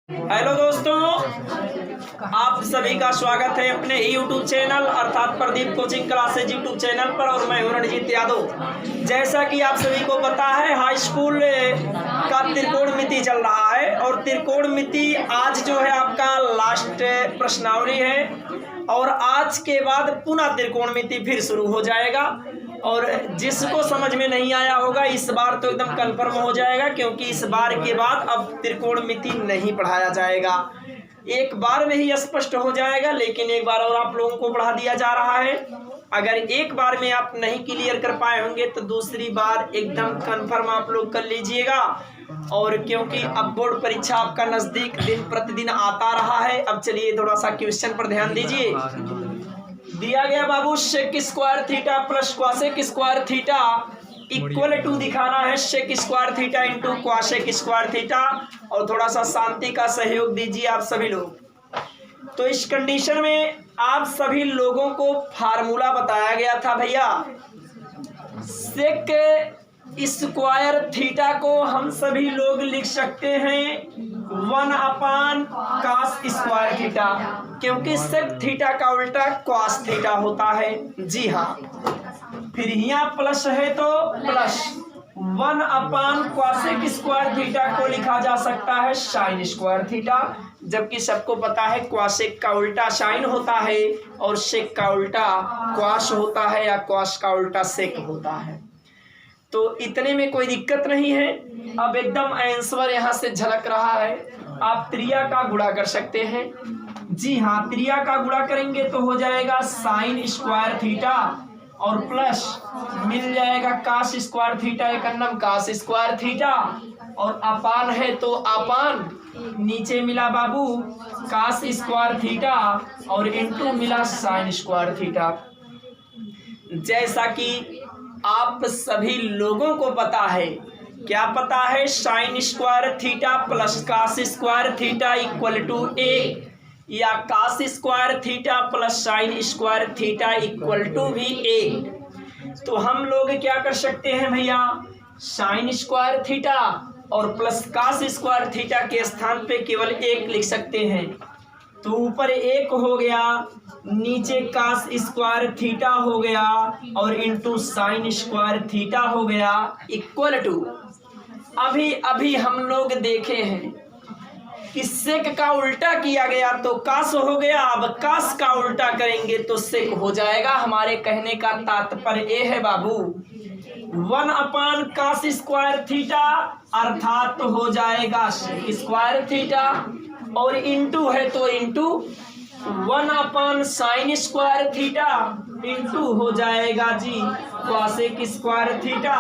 Hello दोस्तों, आप सभी का स्वागत है अपने यूट्यूब चैनल अर्थात Pradeep coaching classes YouTube channel पर। और मैं हूं रणजीत यादव। जैसा कि आप सभी को पता है, हाई स्कूल का त्रिकोणमिति चल रहा है और त्रिकोणमिति आज जो है आपका लास्ट प्रश्नावली है और आज के बाद पुनः त्रिकोणमिति फिर शुरू हो जाएगा। और जिसको समझ में नहीं आया होगा इस बार तो एकदम कन्फर्म हो जाएगा, क्योंकि इस बार के बाद अब त्रिकोणमिति नहीं पढ़ाया जाएगा। एक बार में ही स्पष्ट हो जाएगा, लेकिन एक बार और आप लोगों को पढ़ा दिया जा रहा है। अगर एक बार में आप नहीं क्लियर कर पाए होंगे तो दूसरी बार एकदम कन्फर्म आप लोग कर लीजिएगा। और क्योंकि अब बोर्ड परीक्षा आपका नजदीक दिन प्रतिदिन आता रहा है, अब चलिए थोड़ा सा क्वेश्चन पर ध्यान दीजिए। दिया गया बाबू sec square theta plus cosec square theta equal to दिखाना है sec square theta into cosec square theta. और थोड़ा सा शांति का सहयोग दीजिए आप सभी लोग। तो इस कंडीशन में आप सभी लोगों को फार्मूला बताया गया था भैया। सेक स्क्वायर थीटा को हम सभी लोग लिख सकते हैं 1/cos स्क्वायर थीटा, क्योंकि सेक थीटा का उल्टा cos थीटा होता है। जी हाँ, फिर यहाँ प्लस है तो प्लस 1/cosec स्क्वायर थीटा को लिखा जा सकता है साइन स्क्वायर थीटा, जबकि सबको पता है क्वासेक का उल्टा साइन होता है और सेक का उल्टा क्वास होता है या क्वास का उल्टा सेक होता है। तो इतने में कोई दिक्कत नहीं है। अब एकदम आंसर यहाँ से झलक रहा है। आप त्रिया का गुणा कर सकते हैं। जी हाँ, त्रिया का गुणा करेंगे तो हो जाएगा साइन स्क्वायर थीटा और प्लस मिल जाएगा कास स्क्वायर थीटा, एक अन्नम कास स्क्वायर थीटा और अपान है तो अपान नीचे मिला बाबू कास स्क्वायर थीटा और इंटू मिला साइन स्क्वायर थीटा। जैसा कि आप सभी लोगों को पता है, क्या पता है, sine square theta plus cos square theta equal to ए, या cos square theta plus sine square theta equal to भी ए। तो हम लोग क्या कर सकते हैं भैया, साइन स्क्वायर थीटा और प्लस कास स्क्वायर थीटा के स्थान पे केवल एक लिख सकते हैं। तो ऊपर एक हो गया, नीचे कास स्क्वायर थीटा हो गया और इंटू साइन स्क्वायर थीटा हो गया इक्वल टू। अभी हम लोग देखे हैं कि सेक का उल्टा किया गया तो कास हो गया, अब कास का उल्टा करेंगे तो सेक हो जाएगा। हमारे कहने का तात्पर्य ये है बाबू, 1/cos स्क्वायर थीटा अर्थात तो हो जाएगा सेक स्क्वायर थीटा और इंटू है तो into 1/sin square theta into हो जाएगा जी cosec स्क्वायर थीटा।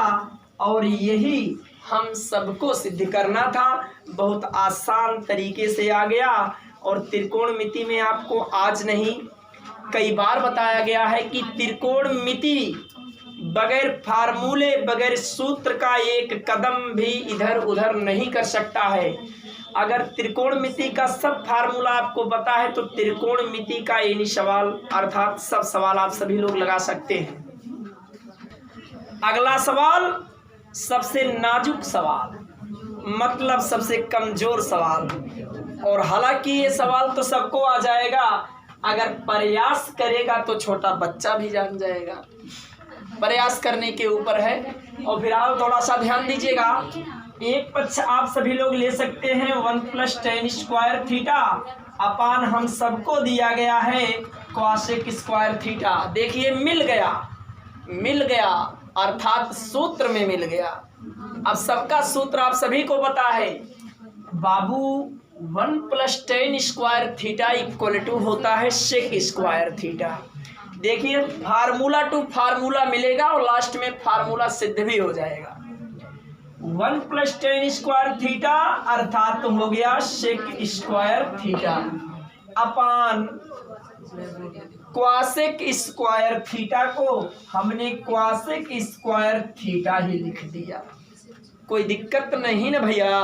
और यही हम सबको सिद्ध करना था, बहुत आसान तरीके से आ गया। और त्रिकोणमिति में आपको आज नहीं कई बार बताया गया है कि त्रिकोणमिति बगैर फार्मूले बगैर सूत्र का एक कदम भी इधर उधर नहीं कर सकता है। अगर त्रिकोणमिति का सब फार्मूला आपको पता है तो त्रिकोणमिति का एनी सवाल अर्थात सब सवाल आप सभी लोग लगा सकते हैं। अगला सवाल सबसे नाजुक सवाल, मतलब सबसे कमजोर सवाल। और हालांकि ये सवाल तो सबको आ जाएगा, अगर प्रयास करेगा तो छोटा बच्चा भी जान जाएगा। प्रयास करने के ऊपर है। और फिलहाल थोड़ा सा ध्यान दीजिएगा। एक पक्ष आप सभी लोग ले सकते हैं 1+tan स्क्वायर थीटा अपान हम सबको दिया गया है cosec स्क्वायर थीटा। देखिए मिल गया अर्थात सूत्र में मिल गया। अब सबका सूत्र आप सभी को पता है बाबू, 1+tan square theta equal to होता है सेक स्क्वायर थीटा। देखिए फार्मूला टू फार्मूला मिलेगा और लास्ट में फार्मूला सिद्ध भी हो जाएगा। 1+tan स्क्वायर थीटा अर्थात तो हो गया sec square theta upon cosec square theta को हमने क्वासेक स्क्वायर थीटा ही लिख दिया। कोई दिक्कत नहीं ना भैया।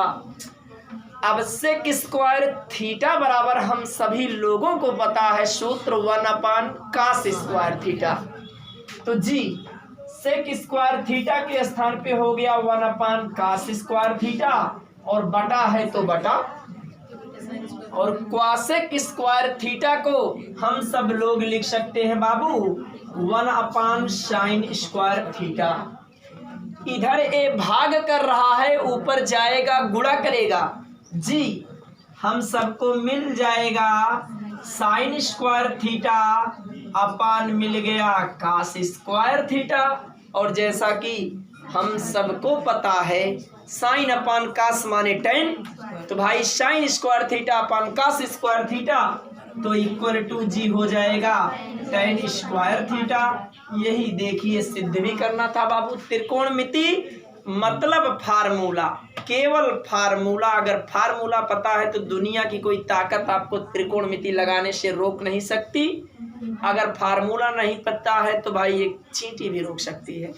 अब सेक स्क्वायर थीटा बराबर हम सभी लोगों को पता है सूत्र 1/cos स्क्वायर थीटा। तो जी सेक स्क्वायर थीटा के स्थान पे हो गया 1/cos स्क्वायर थीटा और बटा है तो बटा और क्वासेक स्क्वायर थीटा को हम सब लोग लिख सकते हैं बाबू 1 साइन स्क्वायर थीटा। इधर ए भाग कर रहा है, ऊपर जाएगा गुणा करेगा जी, हम सबको मिल जाएगा साइन स्क्वायर थीटा अपान मिल गया कास स्क्वायर थीटा। और जैसा कि हम सबको पता है साइन अपान कास माने टेन, तो भाई sine square theta upon cos square theta तो इक्वल टू जी हो जाएगा टेन स्क्वायर थीटा। यही देखिए सिद्ध भी करना था बाबू। त्रिकोणमिति मतलब फार्मूला, केवल फार्मूला। अगर फार्मूला पता है तो दुनिया की कोई ताकत आपको त्रिकोणमिति लगाने से रोक नहीं सकती। अगर फार्मूला नहीं पता है तो भाई एक चींटी भी रोक सकती है।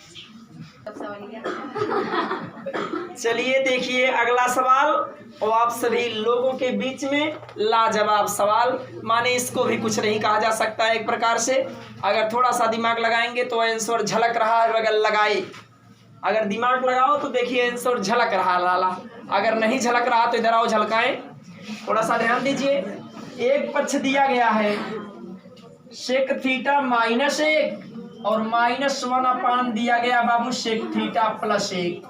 चलिए देखिए अगला सवाल, और आप सभी लोगों के बीच में लाजवाब सवाल, माने इसको भी कुछ नहीं कहा जा सकता है एक प्रकार से। अगर थोड़ा सा दिमाग लगाएंगे तो आंसर झलक रहा है, अगर लगाए, अगर दिमाग लगाओ तो देखिए आंसर झलक रहा लाला, अगर नहीं झलक रहा तो इधर आओ झलकाएं। थोड़ा सा ध्यान दीजिए, एक पक्ष दिया गया है सेक थीटा -1 और -1 अपान दिया गया बाबू सेक थीटा +1।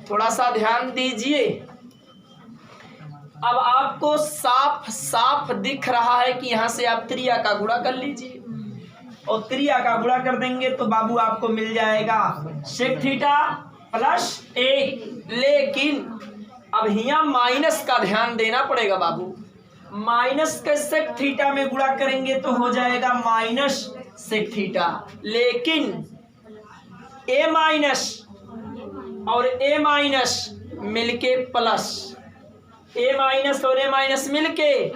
थोड़ा सा ध्यान दीजिए। अब आपको साफ साफ दिख रहा है कि यहाँ से आप त्रिया का गुणा कर लीजिए, और त्रिया का गुणा कर देंगे तो बाबू आपको मिल जाएगा सेक थीटा +1। लेकिन अब यहाँ माइनस का ध्यान देना पड़ेगा बाबू। माइनस के सेक थीटा में गुणा करेंगे तो हो जाएगा माइनस सेक थीटा, लेकिन ए माइनस और ए माइनस मिलके प्लस, ए माइनस और ए माइनस मिलके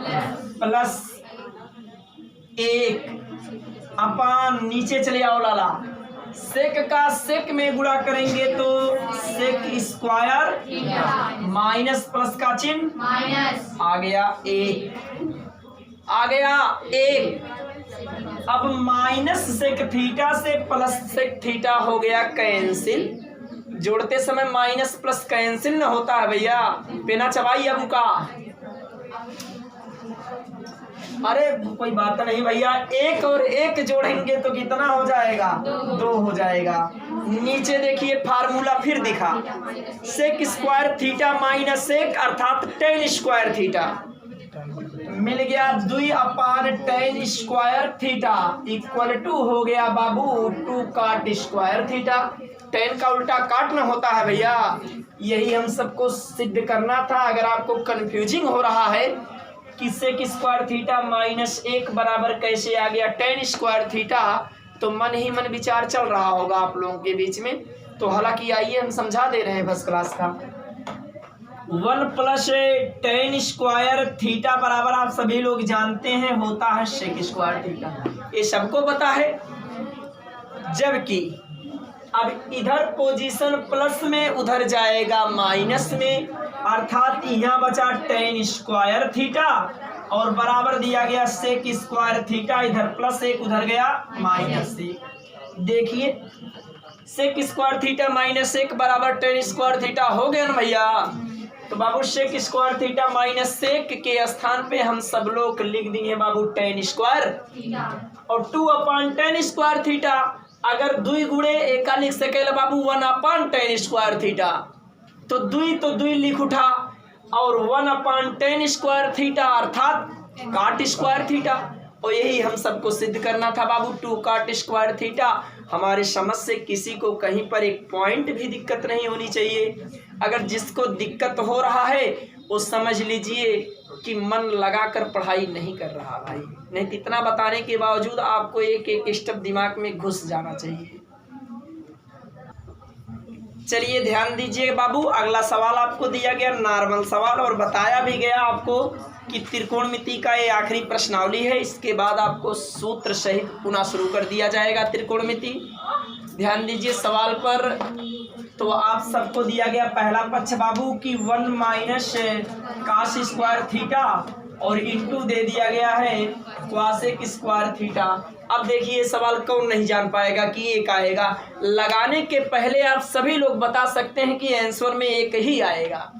+1 अपान नीचे चले आओ लाला, सेक का सेक में गुणा करेंगे तो सेक स्क्वायर माइनस प्लस का चिन्ह आ गया 1, आ गया 1। अब माइनस सेक थीटा से प्लस सेक थीटा हो गया कैंसिल। जोड़ते समय माइनस प्लस कैंसिल न होता है भैया, पेना चबाई अब का। अरे कोई बात नहीं भैया, 1 और 1 जोड़ेंगे तो कितना हो जाएगा 2 हो जाएगा। नीचे देखिए फार्मूला फिर दिखा, सेक स्क्वायर थीटा -1 अर्थात टेन स्क्वायर थीटा मिल गया 2 upon tan square theta equal to हो गया बाबू 2 काट स्क्वायर थीटा। टेन का उल्टा काटना होता है भैया, यही हम सबको सिद्ध करना था। अगर आपको कंफ्यूजिंग हो रहा है कि सेक स्क्वायर थीटा -1 बराबर कैसे आ गया टेन स्क्वायर थीटा, तो मन ही मन विचार चल रहा होगा आप लोगों के बीच में। तो हालांकि आइए हम समझा दे रहे हैं फर्स्ट क्लास का। 1 + टेन स्क्वायर थीटा बराबर आप सभी लोग जानते हैं होता है सेक स्क्वायर थीटा, ये सबको पता है। जबकि अब इधर पोजीशन प्लस में उधर जाएगा माइनस में, अर्थात यहाँ बचा टेन स्क्वायर थीटा और बराबर दिया गया सेक स्क्वायर थीटा, इधर +1 उधर गया -1। देखिए सेक स्क्वायर थीटा -1 बराबर टेन स्क्वायर थीटा हो गया ना भैया। तो बाबू सेक स्क्वायर थीटा -1 के स्थान पे हम सब लोग लिख देंगे बाबू टेन स्क्वायर और 2 अपान टेन स्क्वायर थीटा। अगर 2 गुणे एका लिख सके बाबू 1 अपान टेन स्क्वायर थीटा, तो 2 लिख उठा और 1 अपान टेन स्क्वायर थीटा अर्थात काट स्क्वायर थीटा। और यही हम सबको सिद्ध करना था बाबू 2 काट स्क्वायर थीटा। हमारे समझ से किसी को कहीं पर एक पॉइंट भी दिक्कत नहीं होनी चाहिए। अगर जिसको दिक्कत हो रहा है वो समझ लीजिए कि मन लगाकर पढ़ाई नहीं कर रहा भाई, नहीं तो इतना बताने के बावजूद आपको एक एक स्टेप दिमाग में घुस जाना चाहिए। चलिए ध्यान दीजिए बाबू, अगला सवाल आपको दिया गया नॉर्मल सवाल, और बताया भी गया आपको कि त्रिकोणमिति का ये आखिरी प्रश्नावली है। इसके बाद आपको सूत्र सहित पुनः शुरू कर दिया जाएगा त्रिकोणमिति। ध्यान दीजिए सवाल पर। तो आप सबको दिया गया पहला पक्ष बाबू की 1 - कास स्क्वायर थीटा और इंटू दे दिया गया है क्वासेक स्क्वायर थीटा। अब देखिए सवाल कौन नहीं जान पाएगा कि एक आएगा। लगाने के पहले आप सभी लोग बता सकते हैं कि आंसर में एक ही आएगा।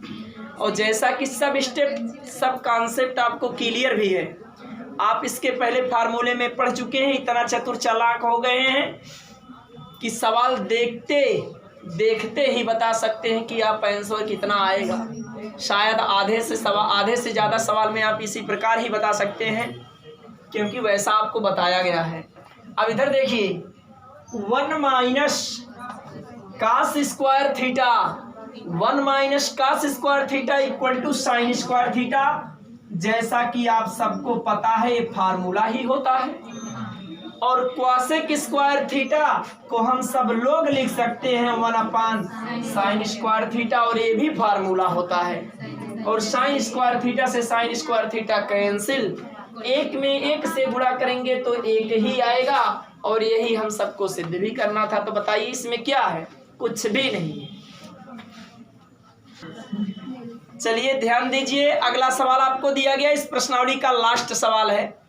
और जैसा कि सब स्टेप सब कॉन्सेप्ट आपको क्लियर भी है, आप इसके पहले फार्मूले में पढ़ चुके हैं, इतना चतुर चालाक हो गए हैं कि सवाल देखते देखते ही बता सकते हैं कि आप आंसर कितना आएगा। शायद आधे से ज़्यादा सवाल में आप इसी प्रकार ही बता सकते हैं, क्योंकि वैसा आपको बताया गया है। अब इधर देखिए, 1 minus cos square theta, 1 minus cos square theta equal to sine square theta. जैसा कि आप सबको पता है, ये फार्मूला ही होता है। और क्वासेक स्क्वायर थीटा को हम सब लोग लिख सकते हैं 1 अपान साइन स्क्वायर थीटा, और ये भी फार्मूला होता है। और साइन स्क्वायर थीटा से साइन स्क्वायर थीटा कैंसिल, एक में एक से गुणा करेंगे तो एक ही आएगा, और यही हम सबको सिद्ध भी करना था। तो बताइए इसमें क्या है? कुछ भी नहीं है। चलिए ध्यान दीजिए, अगला सवाल आपको दिया गया, इस प्रश्नावली का लास्ट सवाल है।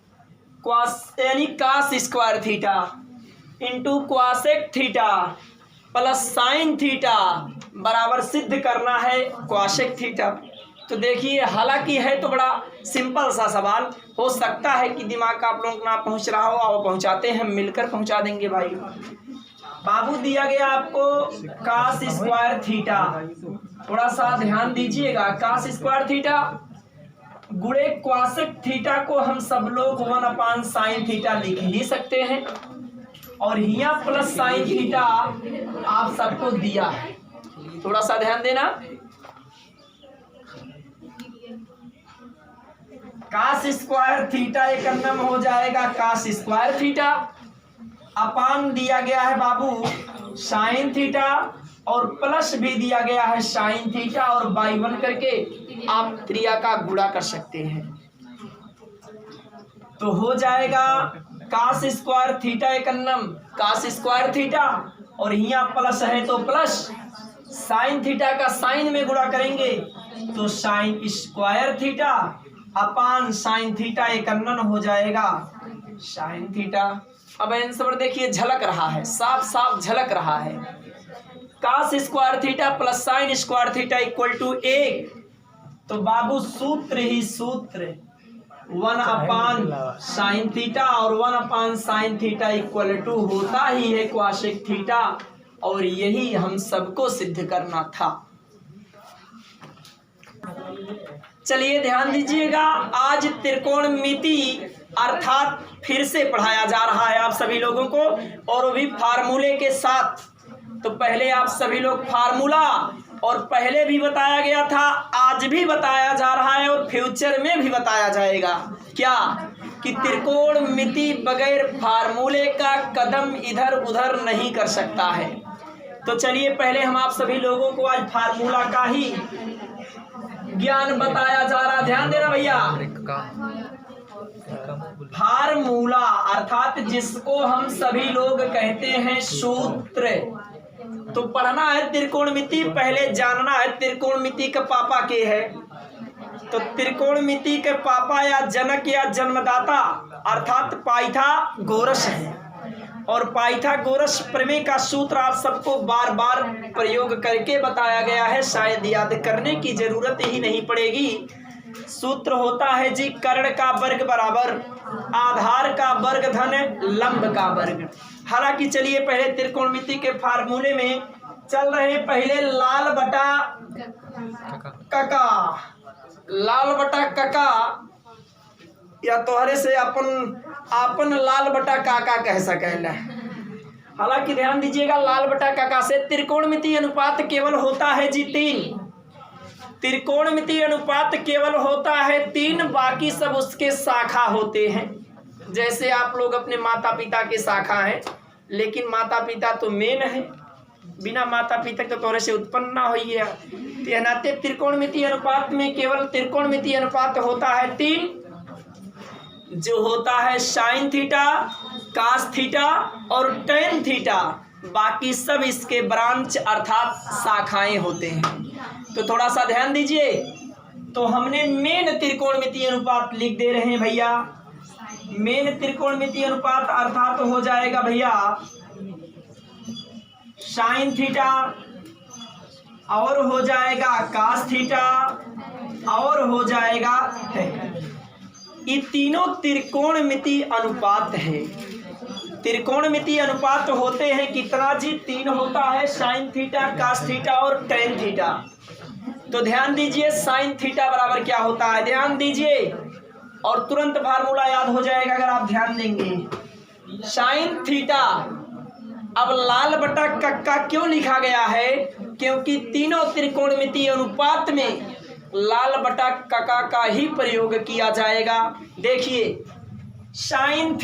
क्वास यानी cos square theta into cosec theta plus sine theta बराबर सिद्ध करना है क्वासेक थीटा। तो देखिए, हालांकि है तो बड़ा सिंपल सा सवाल, हो सकता है कि दिमाग का आप लोगों को ना पहुंच रहा हो, और पहुंचाते हैं, मिलकर पहुंचा देंगे भाई। बाबू दिया गया आपको कास स्क्वायर थीटा, थोड़ा सा ध्यान दीजिएगा। कास स्क्वायर थीटा गुणे क्वासेक थीटा को हम सब लोग 1 अपान साइन थीटा लिख ही सकते हैं, और यहाँ प्लस साइन थीटा आप सबको दिया है। थोड़ा सा ध्यान देना। कास स्क्वायर थीटा एक अन्नम हो जाएगा कास स्क्वायर थीटा, अपान दिया गया है बाबू साइन थीटा, और प्लस भी दिया गया है साइन थीटा, और बाई 1 करके आप क्रिया का गुणा कर सकते हैं। तो हो जाएगा कास स्क्वायर थीटा एक अन्नम कास स्क्वायर थीटा, और यहाँ प्लस है तो प्लस साइन थीटा का साइन में गुणा करेंगे तो sign square theta upon sine theta एक अन्नन हो जाएगा साइन थीटा। अब आंसर देखिए, झलक रहा है, साफ साफ झलक रहा है। Cos square theta plus sine square theta equal to 1। तो बाबू सूत्र ही सूत्र, 1 अपान साइन थीटा और 1 upon sine theta equal to होता ही है क्वासेक थीटा, और यही हम सबको सिद्ध करना था। चलिए ध्यान दीजिएगा, आज त्रिकोणमिति अर्थात फिर से पढ़ाया जा रहा है आप सभी लोगों को, और वो भी फार्मूले के साथ। तो पहले आप सभी लोग फार्मूला, और पहले भी बताया गया था, आज भी बताया जा रहा है, और फ्यूचर में भी बताया जाएगा। क्या कि त्रिकोणमिति बगैर फार्मूले का कदम इधर उधर नहीं कर सकता है। तो चलिए पहले हम आप सभी लोगों को आज फार्मूला का ही ज्ञान बताया जा रहा, ध्यान देना भैया। फार्मूला अर्थात जिसको हम सभी लोग कहते हैं सूत्र। तो पढ़ना है त्रिकोणमिति, पहले जानना है त्रिकोणमिति का पापा के है। तो त्रिकोणमिति के पापा या जनक या जन्मदाता अर्थात पाइथागोरस है, और पाइथागोरस प्रमेय का सूत्र आप सबको बार बार प्रयोग करके बताया गया है, शायद याद करने की जरूरत ही नहीं पड़ेगी। सूत्र होता है जी, कर्ण का वर्ग बराबर आधार का वर्ग धन लंब का वर्ग। हालांकि चलिए पहले त्रिकोणमिति के फार्मूले में चल रहे, पहले लाल बटा कका, लाल बटा कका या तोहरे से अपन लाल बटा काका कह सकेला। हालांकि ध्यान दीजिएगा, लाल बटा काका से त्रिकोणमिति अनुपात केवल होता है जी 3। त्रिकोणमिति अनुपात केवल होता है 3, बाकी सब उसके शाखा होते हैं। जैसे आप लोग अपने माता पिता के शाखा हैं, लेकिन माता पिता तो मेन है, बिना माता पिता के तोरे से उत्पन्न ना हुई है। तो नाते त्रिकोणमिति अनुपात में केवल त्रिकोणमिति अनुपात होता है 3, जो होता है साइन थीटा, कास थीटा और टेन थीटा। बाकी सब इसके ब्रांच अर्थात शाखाएं होते हैं। तो थोड़ा सा ध्यान दीजिए। तो हमने मेन त्रिकोणमिति अनुपात लिख दे रहे हैं भैया। मेन त्रिकोणमिति अनुपात अर्थात हो जाएगा भैया साइन थीटा और हो जाएगा cos थीटा और हो जाएगा ये तीनों त्रिकोणमितीय अनुपात है। त्रिकोणमितीय अनुपात होते हैं कितना जी? 3 होता है, साइन थीटा, cos थीटा और tan थीटा। तो ध्यान दीजिए साइन थीटा बराबर क्या होता है, ध्यान दीजिए और तुरंत फार्मूला याद हो जाएगा अगर आप ध्यान देंगे। साइन थीटा अब लाल बटा कक्का क्यों लिखा गया है? क्योंकि तीनों त्रिकोणमितीय अनुपात में लाल बटा कक्का का ही प्रयोग किया जाएगा। देखिए साइन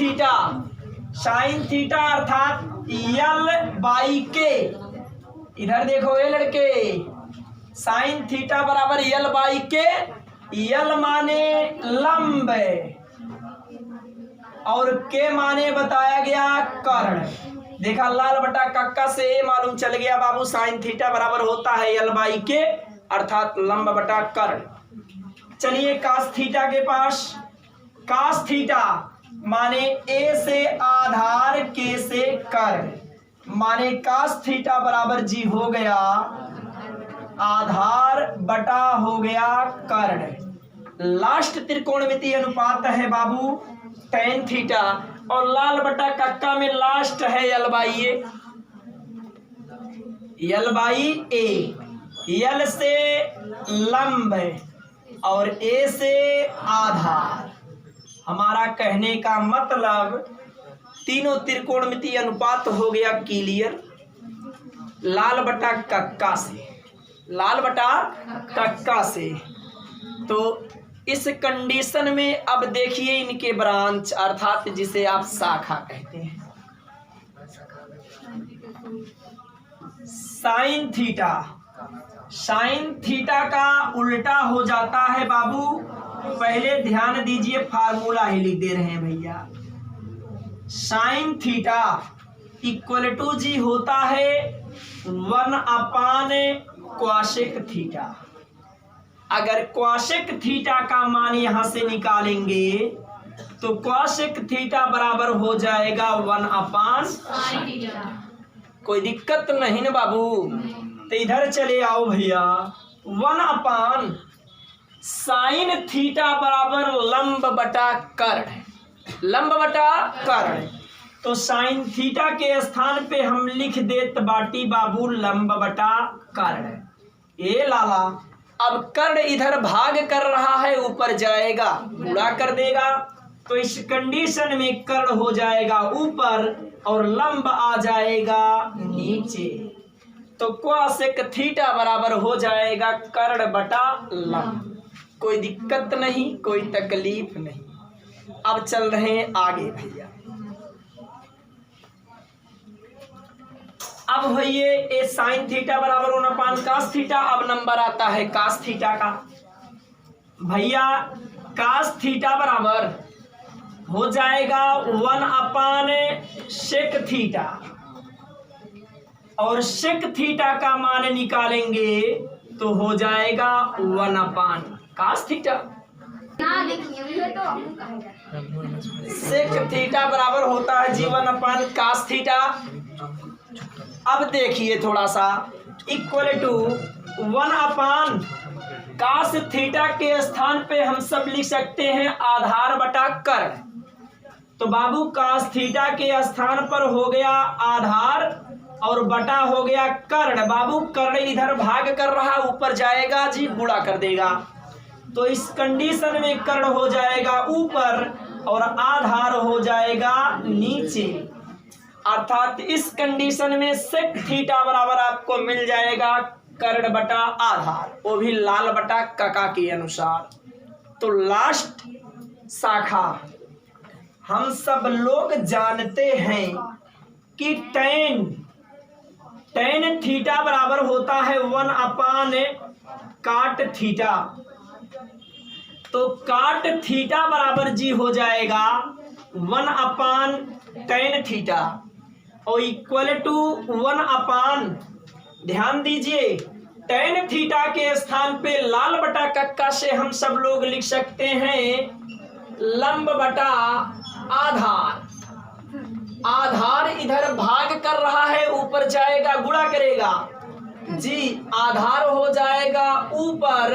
थीटा अर्थात L/K, इधर देखो ये लड़के, साइन थीटा बराबर L/K, L माने लंब और K माने बताया गया कर्ण। देखा लाल बटा कक्का से ये मालूम चल गया बाबू, साइन थीटा बराबर होता है L/K अर्थात लंब बटा कर्ण। चलिए cos थीटा के पास, cos थीटा माने A से आधार K से कर्ण, माने cos थीटा बराबर जी हो गया आधार बटा हो गया कर्ण। लास्ट त्रिकोणमितीय अनुपात है बाबू tan थीटा और लाल बटा कक्का में लास्ट है L/A। L से लंब और A से आधार। हमारा कहने का मतलब तीनों त्रिकोणमितीय अनुपात हो गया क्लियर लाल बटा कक्का से, लाल बटा कक्का से। तो इस कंडीशन में अब देखिए इनके ब्रांच अर्थात जिसे आप शाखा कहते हैं। साइन थीटा का उल्टा हो जाता है बाबू, पहले ध्यान दीजिए फार्मूला ही लिख दे रहे हैं भैया। साइन थीटा इक्वल टू जी होता है 1/cosec थीटा। अगर cosec थीटा का मान यहां से निकालेंगे तो cosec थीटा बराबर हो जाएगा 1/sin। कोई दिक्कत नहीं ना बाबू? तो इधर चले आओ भैया, 1/sin थीटा बराबर लंब बटा कर्ण, लंब बटा कर्ण। तो साइन थीटा के स्थान पे हम लिख देत बाटी बाबू लंब बटा कर्ण। ए लाला अब कर्ण इधर भाग कर रहा है, ऊपर जाएगा गुणा कर देगा, तो इस कंडीशन में कर्ण हो जाएगा ऊपर और लंब आ जाएगा नीचे। तो cosec थीटा बराबर हो जाएगा कर्ण बटा लंब। कोई दिक्कत नहीं, कोई तकलीफ नहीं। अब चल रहे हैं आगे भैया। अब भैया ये साइन थीटा बराबर 1/cos थीटा। अब नंबर आता है cos थीटा का। भैया cos थीटा बराबर हो जाएगा 1/sec थीटा और sec थीटा का मान निकालेंगे तो हो जाएगा 1/cos थीटा। sec थीटा बराबर होता है जी 1/cos थीटा। अब देखिए थोड़ा सा इक्वल टू 1/cos थीटा के स्थान पे हम सब लिख सकते हैं आधार बटा कर्ण। तो बाबू cos थीटा के स्थान पर हो गया आधार और बटा हो गया कर्ण। बाबू कर्ण इधर भाग कर रहा, ऊपर जाएगा जी गुणा कर देगा। तो इस कंडीशन में कर्ण हो जाएगा ऊपर और आधार हो जाएगा नीचे। अर्थात इस कंडीशन में sec थीटा बराबर आपको मिल जाएगा कर्ण बटा आधार, वो भी लाल बटा कका के अनुसार। तो लास्ट शाखा हम सब लोग जानते हैं कि tan थीटा बराबर होता है 1/cot थीटा। तो cot थीटा बराबर जी हो जाएगा 1/tan थीटा और इक्वल टू 1/, ध्यान दीजिए tan थीटा के स्थान पे लाल बटा कक्का से हम सब लोग लिख सकते हैं लंब बटा आधार। आधार इधर भाग कर रहा है, ऊपर जाएगा गुणा करेगा, जी आधार हो जाएगा ऊपर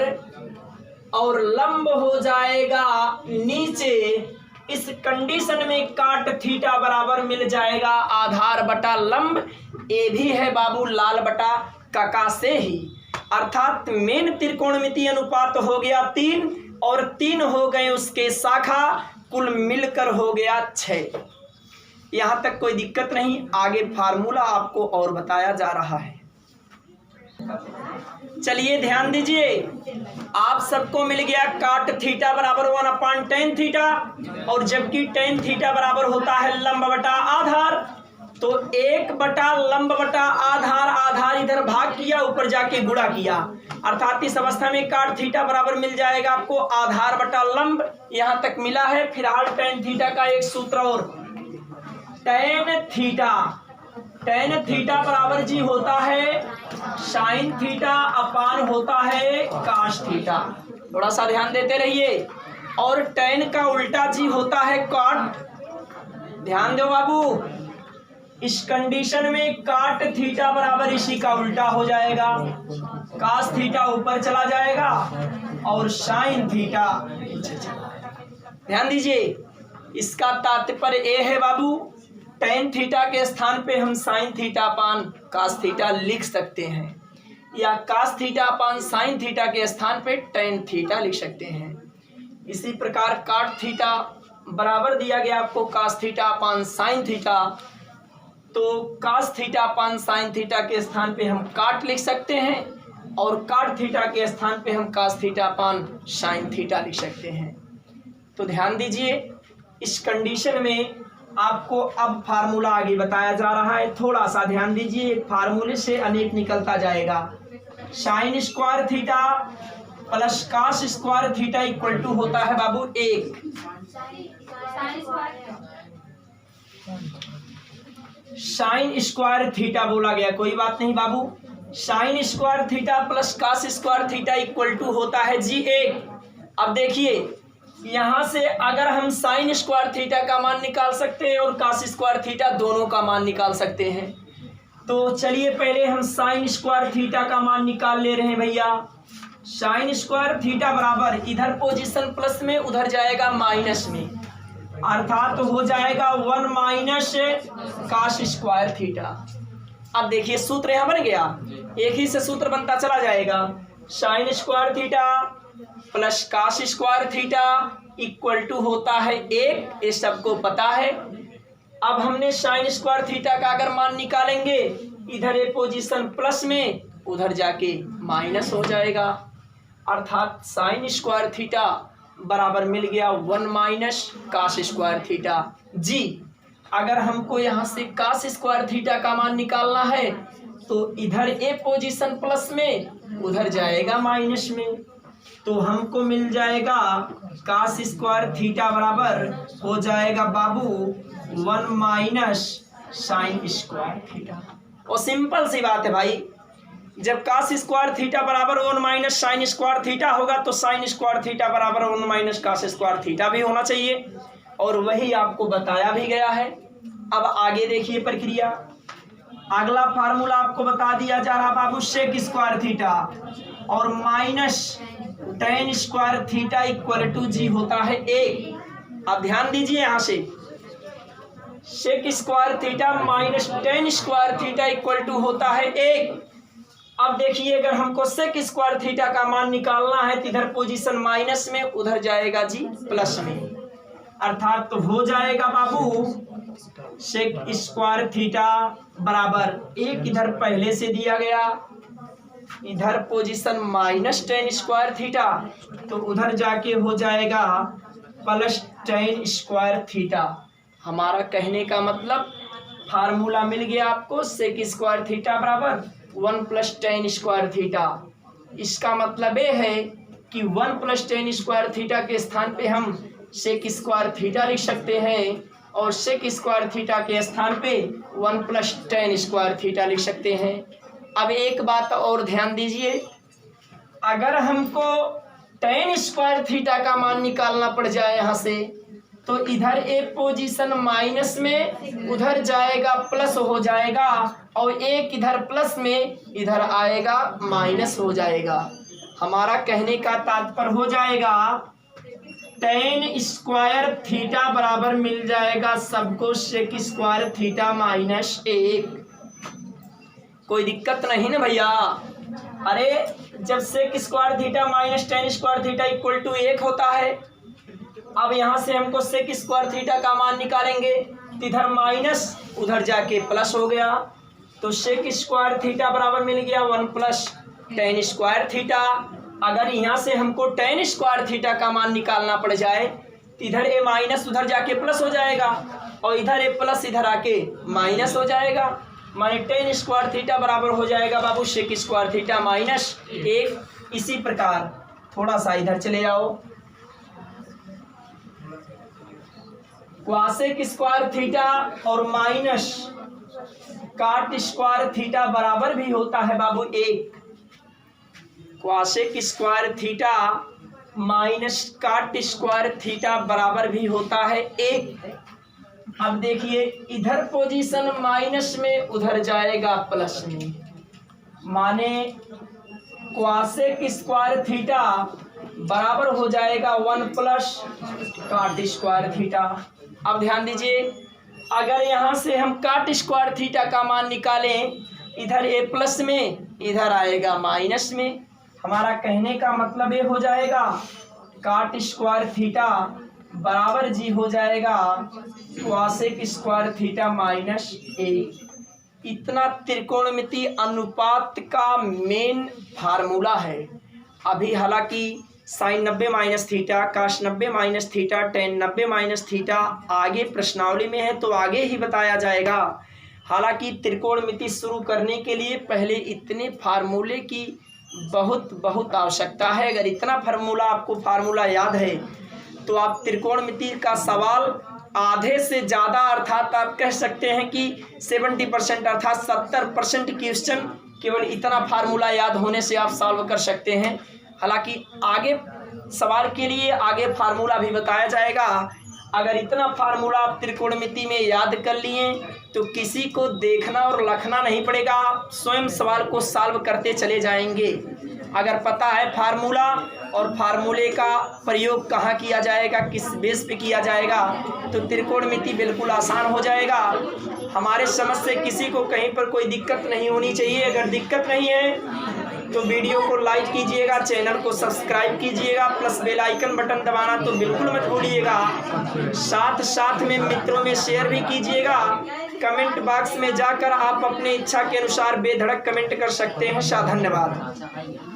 और लंब हो जाएगा नीचे। इस कंडीशन में काट थीटा बराबर मिल जाएगा आधार बटा लंब। ये भी है बाबू लाल बटा काका से ही, अर्थात मेन त्रिकोणमितीय अनुपात हो गया 3 और 3 हो गए उसके शाखा, कुल मिलकर हो गया 6। यहाँ तक कोई दिक्कत नहीं, आगे फार्मूला आपको और बताया जा रहा है। चलिए ध्यान दीजिए, आप सबको मिल गया काट थीटा बराबर 1/tan थीटा, और जबकि tan थीटा बराबर होता है लंब बटा आधार, तो 1 बटा लंब बटा आधार, आधार इधर भाग किया, ऊपर जाके गुणा किया, अर्थात इस अवस्था में काट थीटा बराबर मिल जाएगा आपको आधार बटा लंब। यहाँ तक मिला है। फिलहाल tan थीटा का एक सूत्र और, tan थीटा बराबर जी होता है साइन थीटा अपान होता है काश थीटा। थोड़ा सा ध्यान देते रहिए। और tan का उल्टा जी होता है कॉट। ध्यान दो बाबू, इस कंडीशन में काट थीटा बराबर इसी का उल्टा हो जाएगा, काश थीटा ऊपर चला जाएगा और साइन थीटा। ध्यान दीजिए, इसका तात्पर्य ये है बाबू, tan थीटा के स्थान पे हम sine theta upon cos theta लिख सकते हैं, या cos theta upon sine theta के स्थान पे tan थीटा लिख सकते हैं। इसी प्रकार काट थीटा बराबर दिया गया आपको cos theta upon sine theta, तो cos theta upon sine theta के स्थान पे हम काट लिख सकते हैं, और काट थीटा के स्थान पे हम cos theta upon sine theta लिख सकते हैं। तो ध्यान दीजिए, इस कंडीशन में आपको अब फार्मूला आगे बताया जा रहा है। थोड़ा सा ध्यान दीजिए, एक फार्मूले से अनेक निकलता जाएगा। Sine square theta plus cos square theta equal to होता है बाबू 1। साइन स्क्वायर थीटा बोला गया, कोई बात नहीं बाबू। Sine square theta plus cos square theta equal to होता है जी 1। अब देखिए, यहाँ से अगर हम साइन स्क्वायर थीटा का मान निकाल सकते हैं और कास स्क्वायर थीटा दोनों का मान निकाल सकते हैं। तो चलिए पहले हम साइन स्क्वायर थीटा का मान निकाल ले रहे हैं भैया। साइन स्क्वायर थीटा बराबर इधर पोजीशन प्लस में, उधर जाएगा माइनस में, अर्थात तो हो जाएगा 1 माइनस कास स्क्वायर थीटा। अब देखिए सूत्र यहाँ बन गया, एक ही से सूत्र बनता चला जाएगा। Sine square theta plus cos square theta equal to होता है 1, ये सबको पता है। अब हमने साइन स्क्वायर थीटा का अगर मान निकालेंगे, इधर ये पोजीशन प्लस में, उधर जाके माइनस हो जाएगा, अर्थात साइन स्क्वायर थीटा बराबर मिल गया 1 माइनस कास स्क्वायर थीटा जी। अगर हमको यहाँ से कास स्क्वायर थीटा का मान निकालना है, तो इधर ए पोजीशन प्लस में, उधर जाएगा माइनस में, तो हमको मिल जाएगा कास स्क्वायर थीटा बराबर हो जाएगा बाबू 1 माइनस साइन स्क्वायर थीटा। और सिंपल सी बात है भाई, जब कास स्क्वायर थीटा बराबर 1 माइनस साइन स्क्वायर थीटा होगा, तो साइन स्क्वायर थीटा बराबर 1 माइनस कास स्क्वायर थीटा भी होना चाहिए, और वही आपको बताया भी गया है। अब आगे देखिए प्रक्रिया। अगला फार्मूला आपको बता दिया जा रहा बाबू, सेक स्क्वायर थीटा और minus tan square theta equal to जी होता है 1। अब ध्यान दीजिए, यहाँ से sec square theta minus tan square theta equal to होता है 1। अब देखिए, अगर हमको सेक स्क्वायर थीटा का मान निकालना है, तो इधर पोजीशन माइनस में, उधर जाएगा जी प्लस में, अर्थात तो हो जाएगा बाबू सेक स्क्वायर थीटा बराबर 1, इधर पहले से दिया गया, इधर position minus tan square theta, तो उधर जाके हो जाएगा प्लस tan स्क्वायर थीटा। हमारा कहने का मतलब फार्मूला मिल गया आपको, सेक स्क्वायर थीटा बराबर 1 प्लस tan स्क्वायर थीटा। इसका मतलब ये है कि 1 प्लस tan स्क्वायर थीटा के स्थान पे हम सेक स्क्वायर थीटा लिख सकते हैं, और सेक स्क्वायर थीटा के स्थान पे 1 प्लस tan स्क्वायर थीटा लिख सकते हैं। अब एक बात और ध्यान दीजिए, अगर हमको tan स्क्वायर थीटा का मान निकालना पड़ जाए यहाँ से, तो इधर एक पोजीशन माइनस में उधर जाएगा प्लस हो जाएगा, और एक इधर प्लस में इधर आएगा माइनस हो जाएगा। हमारा कहने का तात्पर्य हो जाएगा tan स्क्वायर थीटा बराबर मिल जाएगा सबको sec स्क्वायर थीटा माइनस 1। कोई दिक्कत नहीं ना भैया? अरे जब sec square theta minus tan square theta equal to 1 होता है, अब यहाँ से हमको sec स्क्वायर थीटा का मान निकालेंगे, इधर माइनस उधर जाके प्लस हो गया, तो sec स्क्वायर थीटा बराबर मिल गया 1 प्लस tan स्क्वायर थीटा। अगर यहाँ से हमको tan स्क्वायर थीटा का मान निकालना पड़ जाए, इधर ए माइनस उधर जाके प्लस हो जाएगा, और इधर ए प्लस इधर आके माइनस हो जाएगा, माने tan स्क्वायर थीटा बराबर हो जाएगा बाबू sec स्क्वायर थीटा माइनस 1। इसी प्रकार थोड़ा सा इधर चले जाओ, cosec स्क्वायर थीटा और माइनस cot स्क्वायर थीटा बराबर भी होता है बाबू 1। cosec square theta minus cot square theta बराबर भी होता है 1। अब देखिए इधर पोजीशन माइनस में उधर जाएगा प्लस में, माने cosec स्क्वायर थीटा बराबर हो जाएगा 1 प्लस cot स्क्वायर थीटा। अब ध्यान दीजिए, अगर यहाँ से हम cot स्क्वायर थीटा का मान निकालें, इधर ए प्लस में इधर आएगा माइनस में, हमारा कहने का मतलब ये हो जाएगा cot स्क्वायर थीटा बराबर जी हो जाएगा cosec स्क्वायर थीटा माइनस 1। इतना त्रिकोणमिति अनुपात का मेन फार्मूला है। अभी हालांकि साइन 90 माइनस थीटा, काश 90 minus theta, ten 90 minus theta आगे प्रश्नावली में है तो आगे ही बताया जाएगा। हालांकि त्रिकोणमिति शुरू करने के लिए पहले इतने फार्मूले की बहुत आवश्यकता है। अगर इतना फार्मूला याद है तो आप त्रिकोणमिति का सवाल आधे से ज़्यादा अर्थात आप कह सकते हैं कि 70% अर्थात 70% क्वेश्चन केवल इतना फार्मूला याद होने से आप सॉल्व कर सकते हैं। हालांकि आगे सवाल के लिए आगे फार्मूला भी बताया जाएगा। अगर इतना फार्मूला आप त्रिकोणमिति में याद कर लिए तो किसी को देखना और लिखना नहीं पड़ेगा, आप स्वयं सवाल को सॉल्व करते चले जाएंगे। अगर पता है फार्मूला और फार्मूले का प्रयोग कहाँ किया जाएगा, किस बेस पे किया जाएगा, तो त्रिकोणमिति बिल्कुल आसान हो जाएगा। हमारे समझ से किसी को कहीं पर कोई दिक्कत नहीं होनी चाहिए। अगर दिक्कत नहीं है तो वीडियो को लाइक कीजिएगा, चैनल को सब्सक्राइब कीजिएगा, प्लस बेल आइकन बटन दबाना तो बिल्कुल मत भूलिएगा। साथ में मित्रों में शेयर भी कीजिएगा। कमेंट बॉक्स में जाकर आप अपने इच्छा के अनुसार बेधड़क कमेंट कर सकते हैं। धन्यवाद।